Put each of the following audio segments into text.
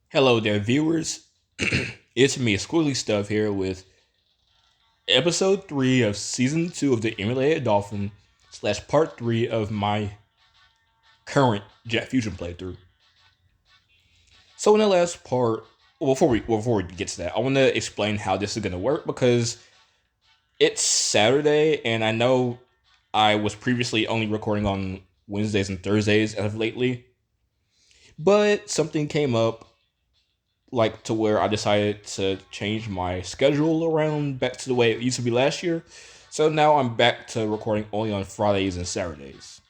Hello there, viewers. It's me, Squiggly Stuff, here with episode 3 of season 2 of the Emulated Dolphin slash part 3 of my current Jet Fusion playthrough. So in the last part, before we get to that, I want to explain how this is going to work because it's Saturday, and I know I was previously only recording on Wednesdays and Thursdays as of lately, but something came up like to where I decided to change my schedule around back to the way it used to be last year. So now I'm back to recording only on Fridays and Saturdays.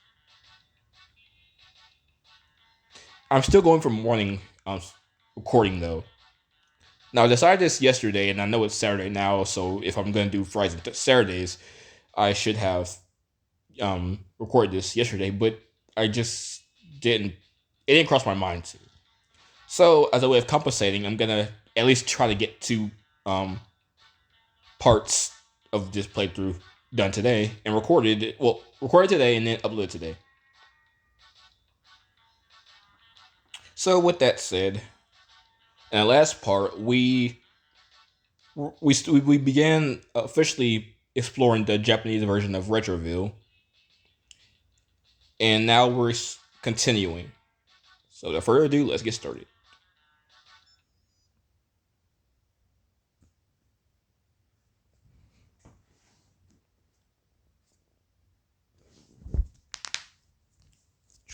I'm still going for morning recording though. Now I decided this yesterday, and I know it's Saturday now. So if I'm going to do Fridays and Saturdays, I should have recorded this yesterday. But I just didn't. It didn't cross my mind to. So as a way of compensating, I'm gonna at least try to get two um, parts of this playthrough done today and recorded today and then uploaded today. So with that said, in the last part, we began officially exploring the Japanese version of Retroville, and now we're continuing. So without further ado, let's get started.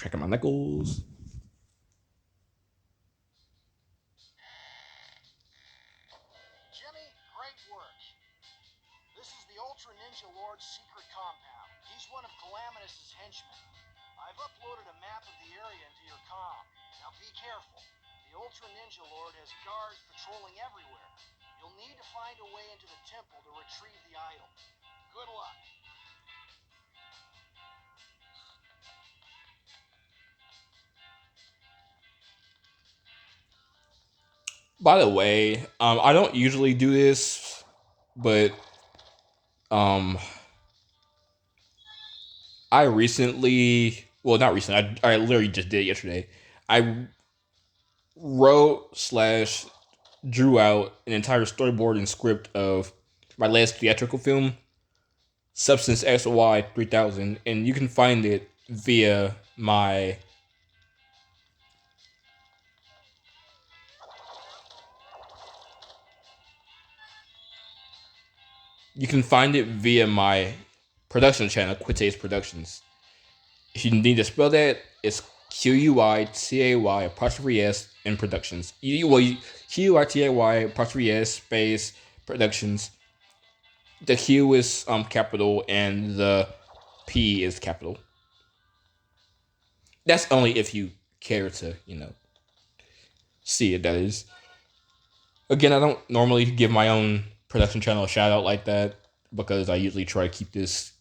Tracking my nickels. Jimmy, great work. This is the Ultra Ninja Lord's secret compound. He's one of Calamitous' henchmen. I've uploaded a map of the area into your comm. Now be careful. The Ultra Ninja Lord has guards patrolling everywhere. You'll need to find a way into the temple to retrieve the idol. Good luck. By the way, I don't usually do this, but um, I recently, well, not recently. I literally just did it yesterday. I wrote slash drew out an entire storyboard and script of my last theatrical film, Substance XY 3000, and you can find it via my. You can find it via my production channel, Quitace Productions. If you need to spell that, it's QUITAY apostrophe S in productions. QUITAY apostrophe S space productions. The Q is capital and the P is capital. That's only if you care to, see it. That is. Again, I don't normally give my own production channel a shout out like that because I usually try to keep this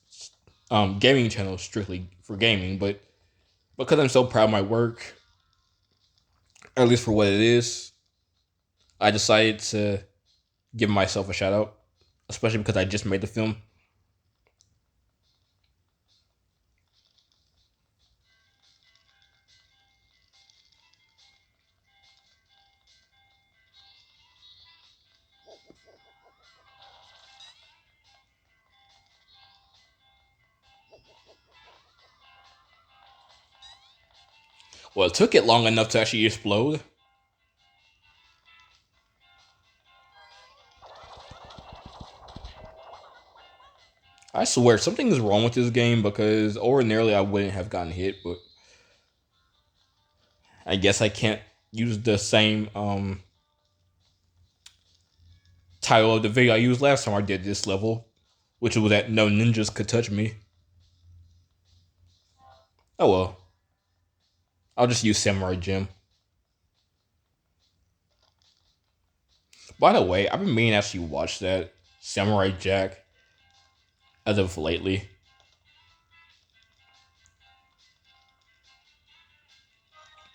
gaming channel strictly for gaming. But because I'm so proud of my work, at least for what it is, I decided to give myself a shout out, especially because I just made the film. Well, it took it long enough to actually explode. I swear something is wrong with this game because ordinarily I wouldn't have gotten hit, but I guess I can't use the same title of the video I used last time I did this level, which was that no ninjas could touch me. Oh well, I'll just use Samurai Jim. By the way, I've been meaning to actually watch that Samurai Jack as of lately.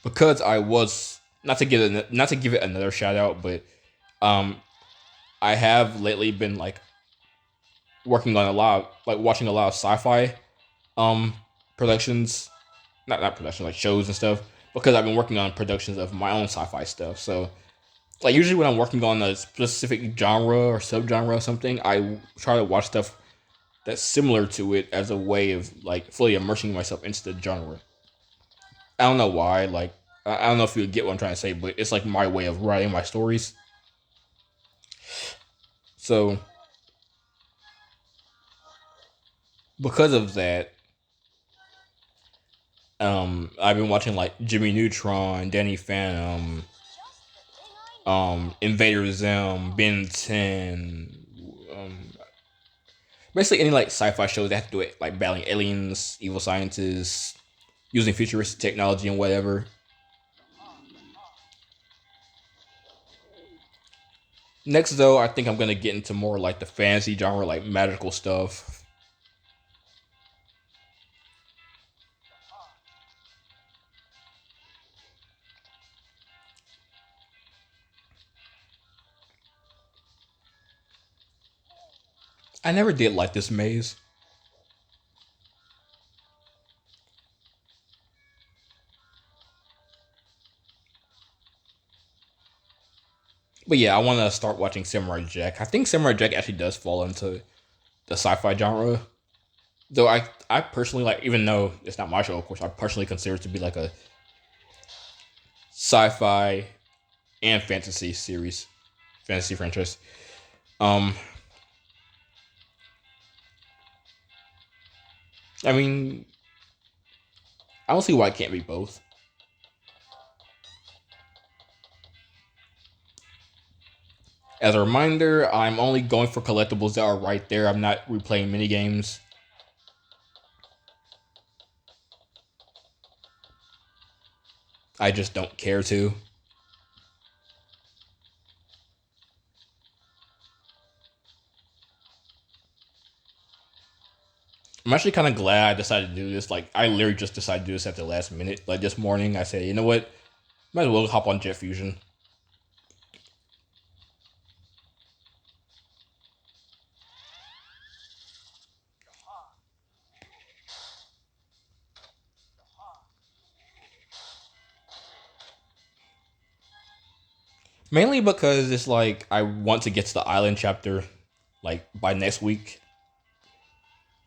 Because I was not to give it another shout out, but um I have lately been like working on a lot of, like watching a lot of sci-fi um productions, not production like shows and stuff. because I've been working on productions of my own sci-fi stuff. So like usually when I'm working on a specific genre or subgenre or something, I try to watch stuff that's similar to it as a way of like fully immersing myself into the genre. I don't know why. Like I don't know if you get what I'm trying to say, but it's like my way of writing my stories. So because of that, I've been watching like Jimmy Neutron, Danny Phantom, Invader Zim, Ben 10, um, basically any like sci-fi shows that have to do it like battling aliens, evil scientists, using futuristic technology and whatever. Next though, I think I'm gonna get into more like the fantasy genre, like magical stuff. I never did like this maze. But yeah, I want to start watching Samurai Jack. I think Samurai Jack actually does fall into the sci-fi genre. Though I personally like, even though it's not my show, of course, I personally consider it to be like a sci-fi and fantasy series, fantasy franchise. Um, I mean, I don't see why it can't be both. As a reminder, I'm only going for collectibles that are right there. I'm not replaying mini games. I just don't care to. I'm actually kind of glad I decided to do this. Like, I literally just decided to do this at the last minute. Like this morning, I said, you know what? Might as well hop on Jet Fusion. Mainly because it's like I want to get to the island chapter like by next week.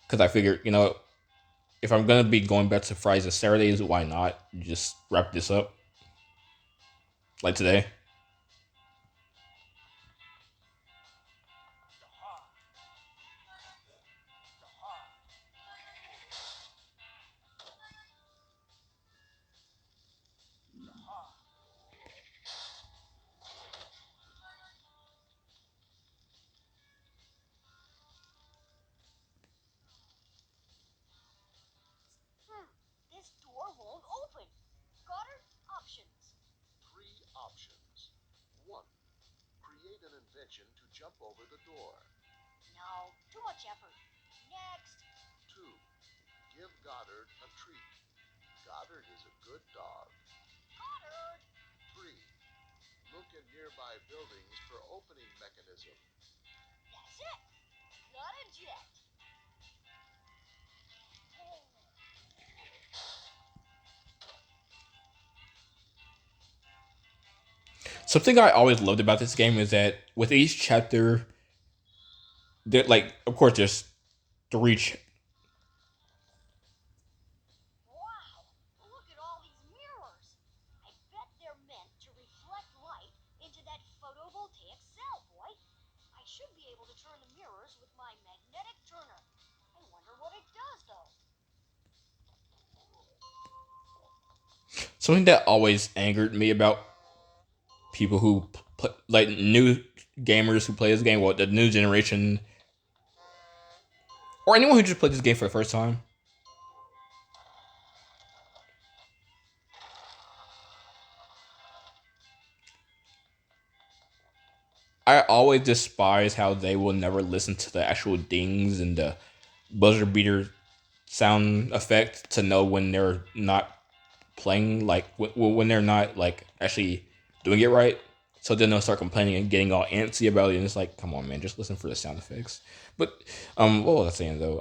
Because I figured, if I'm gonna be going back to Fridays and Saturdays, why not just wrap this up like today? This door won't open. Goddard, options. Three options. One, create an invention to jump over the door. No, too much effort. Next. Two, give Goddard a treat. Goddard is a good dog. Goddard! Three, look in nearby buildings for opening mechanism. That's it. Got a jet. Something I always loved about this game is that with each chapter, there like of course there's three. Wow, look at all these mirrors. I bet they're meant to reflect light into that photovoltaic cell, boy. I should be able to turn the mirrors with my magnetic turner. I wonder what it does, though. Something that always angered me about people who like new gamers who play this game, well, the new generation, or anyone who just played this game for the first time. I always despise how they will never listen to the actual dings and the buzzer beater sound effect to know when they're not playing, like when they're not like actually doing it right. So then they'll start complaining and getting all antsy about it, and it's like, come on, man, just listen for the sound effects. But what was I saying though?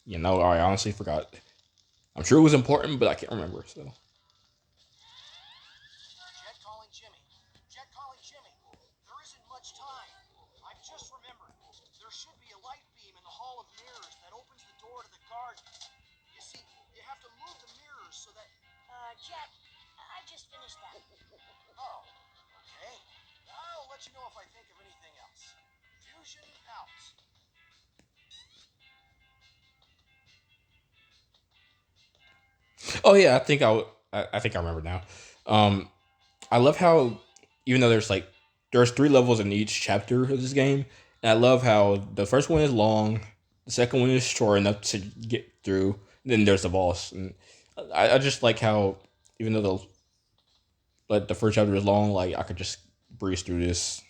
I honestly forgot. I'm sure it was important, but I can't remember. So Jet calling Jimmy. Jet calling Jimmy. There isn't much time. I've just remembered. There should be a light beam in the Hall of Mirrors that opens the door to the garden. You see, you have to move the mirrors so that. Jet, I just finished that. Oh, okay. I'll let you know if I think of anything else. Fusion out. oh yeah, I think I remember now. Um, I love how even though there's three levels in each chapter of this game, and I love how the first one is long, the second one is short enough to get through. Then there's the boss, and I just like how even though the first chapter is long, like I could just breeze through this.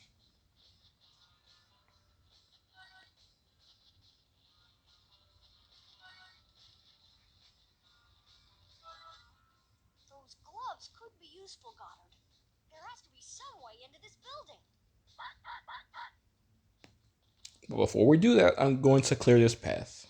Those gloves could be useful, Goddard. There has to be some way into this building. But before we do that, I'm going to clear this path.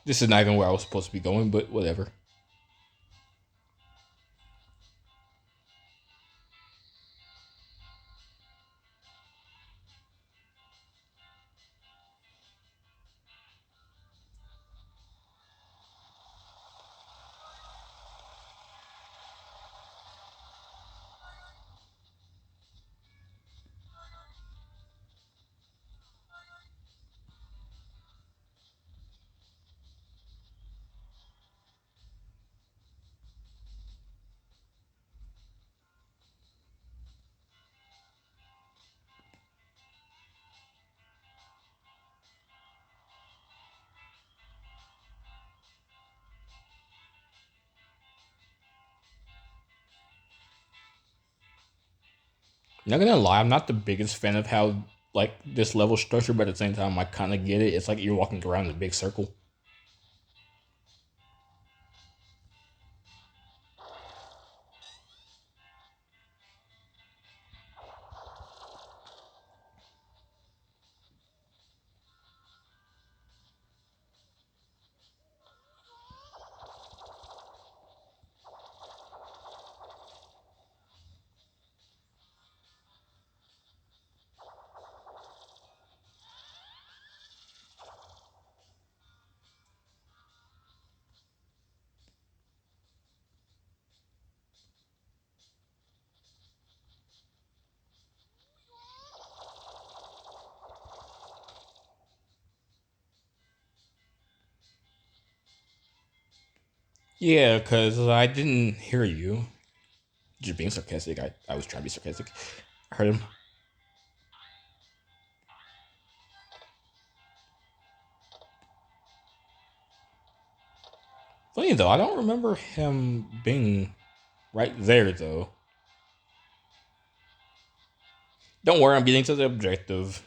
This is not even where I was supposed to be going, but whatever. Not gonna lie, I'm not the biggest fan of how this level structure, but at the same time, I kind of get it. It's like you're walking around in a big circle. Yeah, because I didn't hear you. Just being sarcastic. I was trying to be sarcastic. I heard him. Funny though, I don't remember him being right there though. Don't worry, I'm getting to the objective.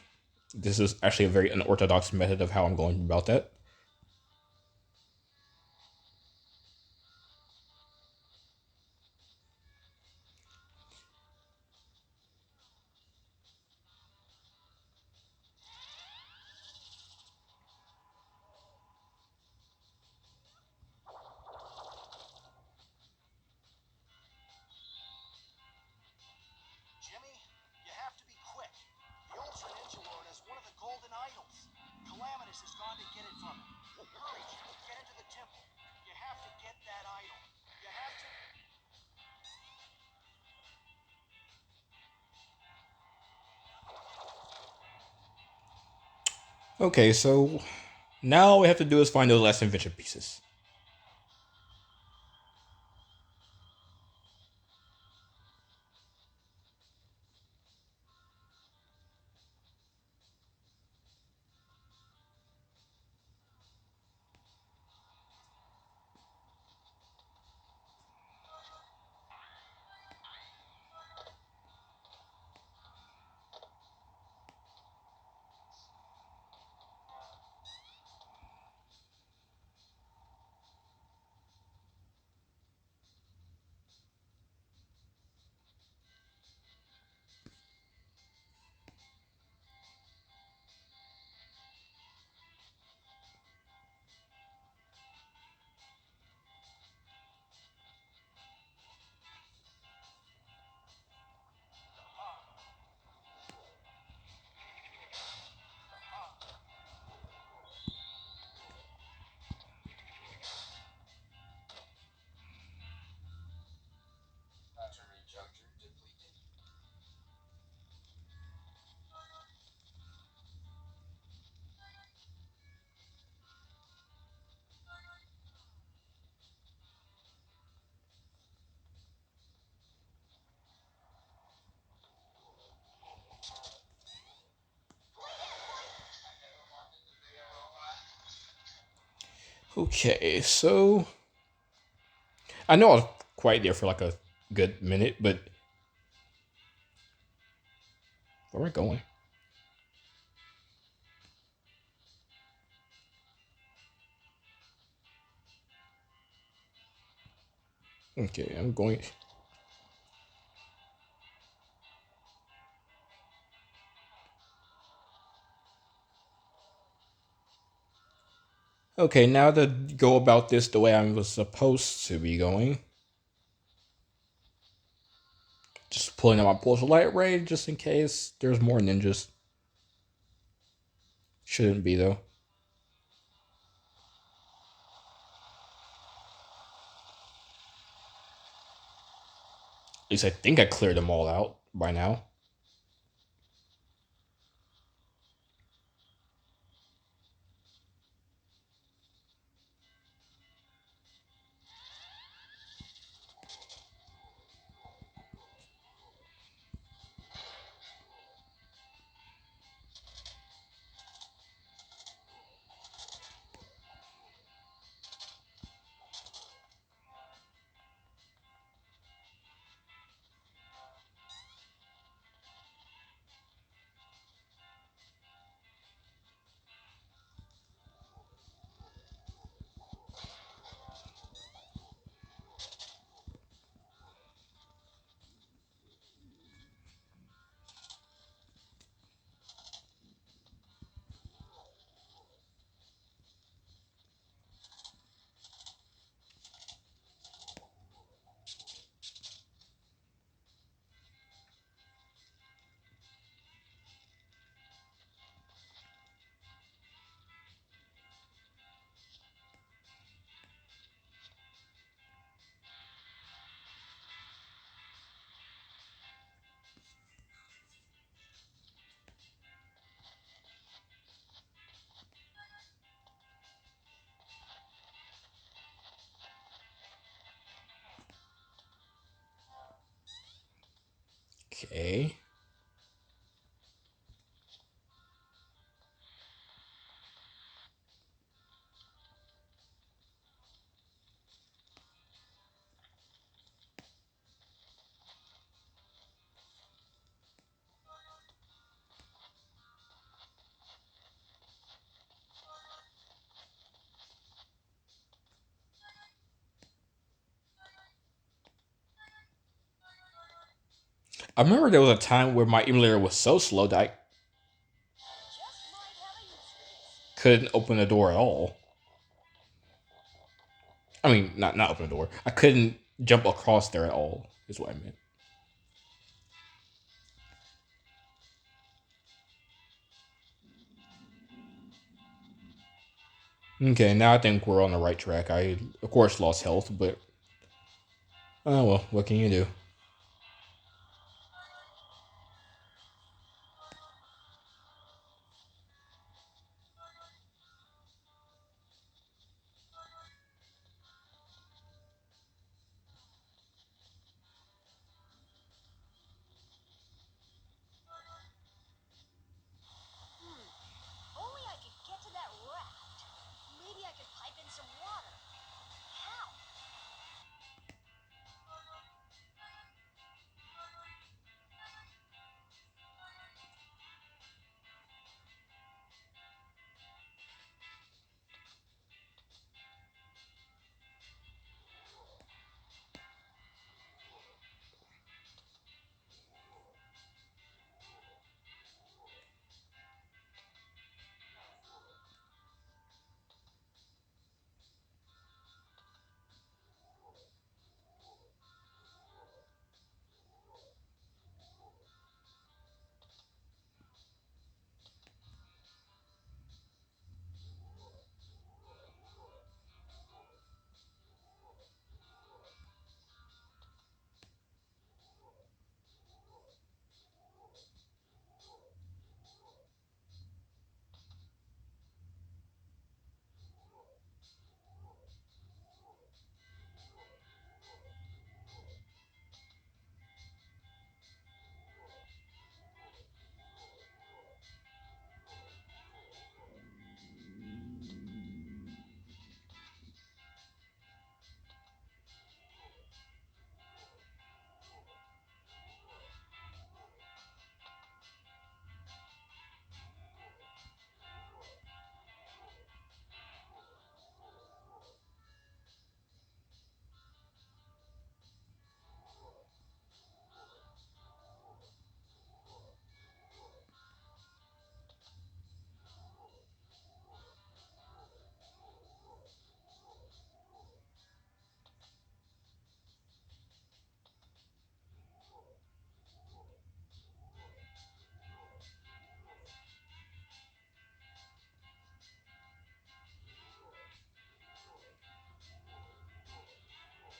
This is actually a very unorthodox method of how I'm going about that. Jimmy, you have to be quick. The Ultra Ninja Lord has one of the golden idols. Calamitous has gone to get it from him. Hurry, Jimmy, get into the temple. You have to get that idol. You have to... Okay, so now all we have to do is find those last invention pieces. Okay, so I know I was quiet there for like a good minute, but where am I going? Okay, I'm going. Okay, now to go about this the way I was supposed to be going. Just pulling out my pulsar light ray just in case there's more ninjas. Shouldn't be though. At least I think I cleared them all out by now. Okay. I remember there was a time where my emulator was so slow that I Just might have a use for this. couldn't open the door at all. I mean, not open the door. I couldn't jump across there at all. Is what I meant. Okay, now I think we're on the right track. I, of course, lost health, but oh well. What can you do? Only I could get to that raft. Maybe I could pipe in some water. How?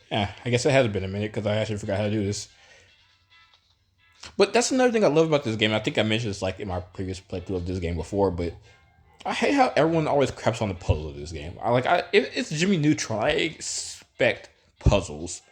Yeah, I guess it has been a minute because I actually forgot how to do this. But that's another thing I love about this game. I think I mentioned this like in my previous playthrough of this game before, but I hate how everyone always craps on the puzzle of this game. If it's Jimmy Neutron, I expect puzzles.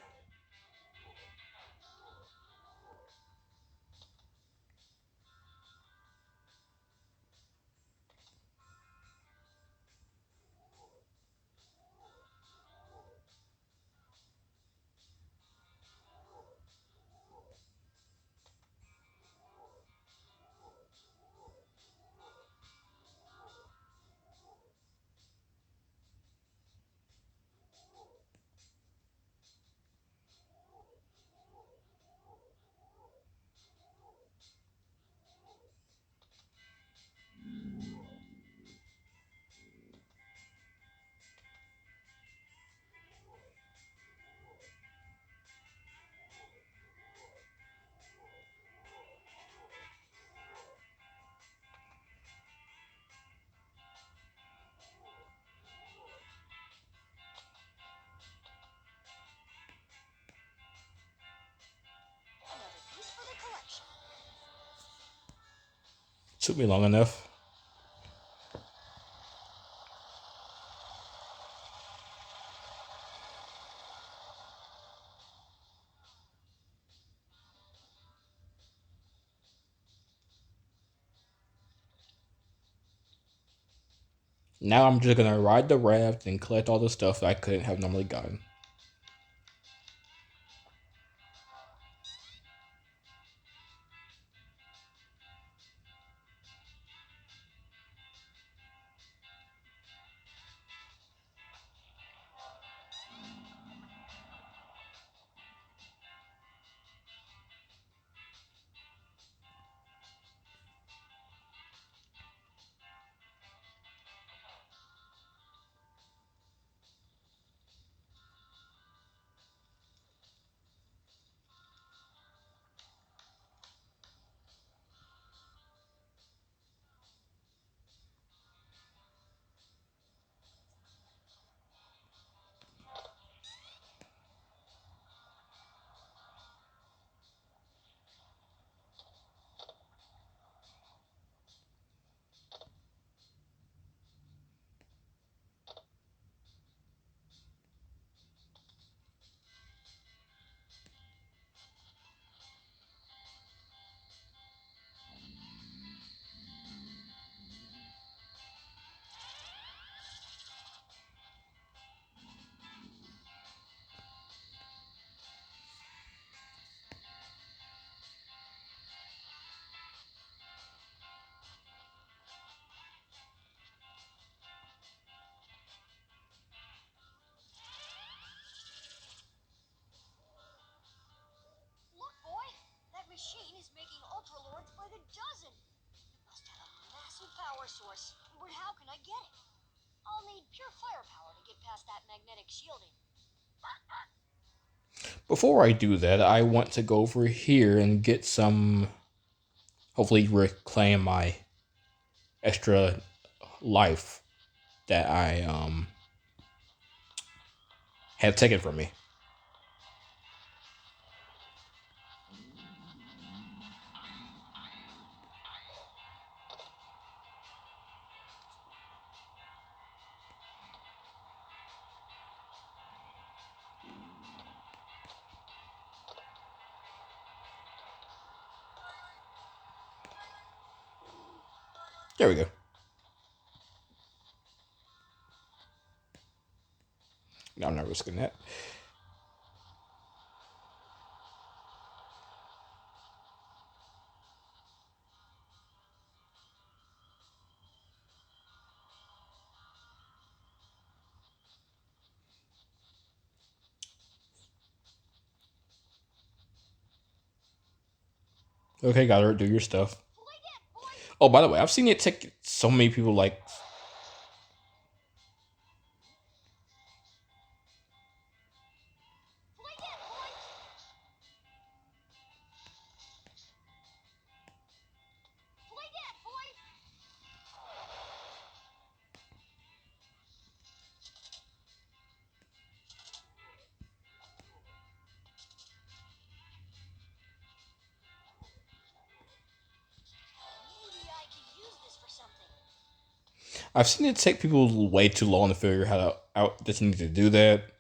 Another piece for the collection. Took me long enough. Now I'm just gonna ride the raft and collect all the stuff that I couldn't have normally gotten. Look, boy, that machine is making Ultra Lords by the dozen. It must have a massive power source. But how can I get it? I'll need pure firepower to get past that magnetic shielding. Before I do that, I want to go over here and get some. Hopefully, reclaim my extra life that I had taken from me. There we go. No, I'm not risking that. Okay, got her. Do your stuff. Oh, by the way, I've seen it take so many people like. Maybe I can use this for something. I've seen it take people way too long to figure how to out that you need to do that.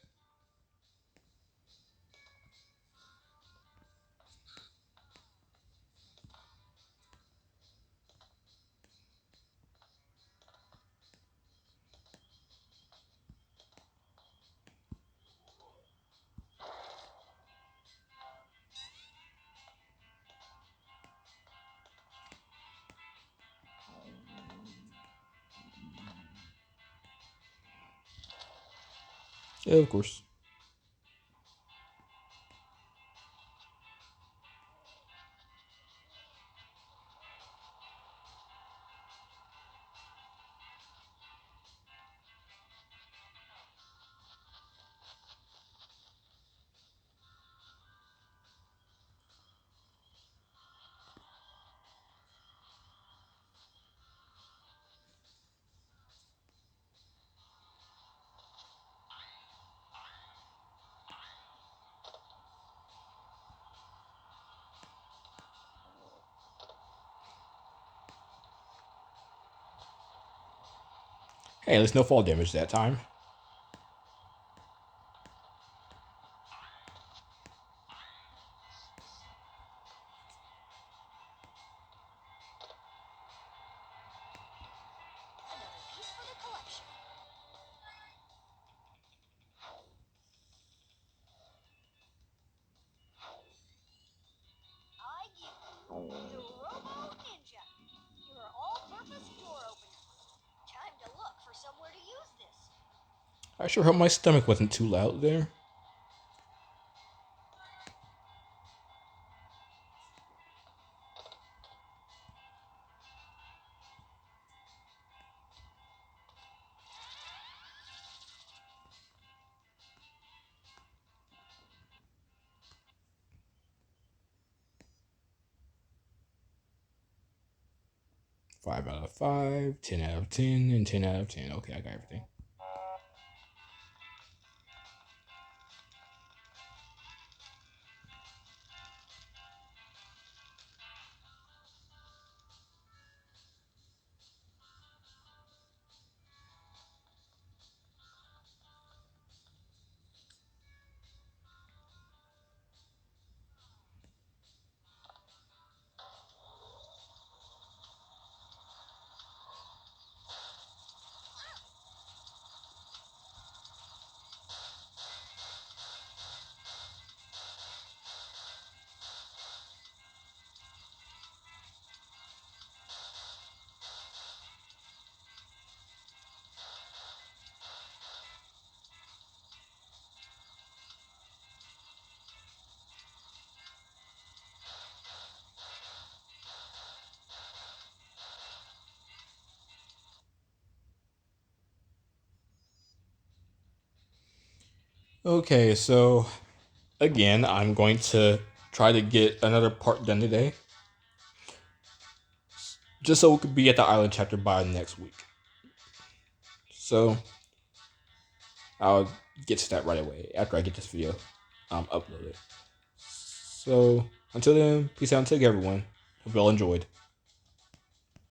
Yeah, of course. Hey, there's no fall damage that time. Another piece for the collection. I sure hope my stomach wasn't too loud there. Five out of five, 10 out of 10, and 10 out of 10. Okay, I got everything. Okay, so again, I'm going to try to get another part done today, just so we could be at the island chapter by next week. So I'll get to that right away after I get this video uploaded. So until then, peace out and take care, everyone. Hope you all enjoyed.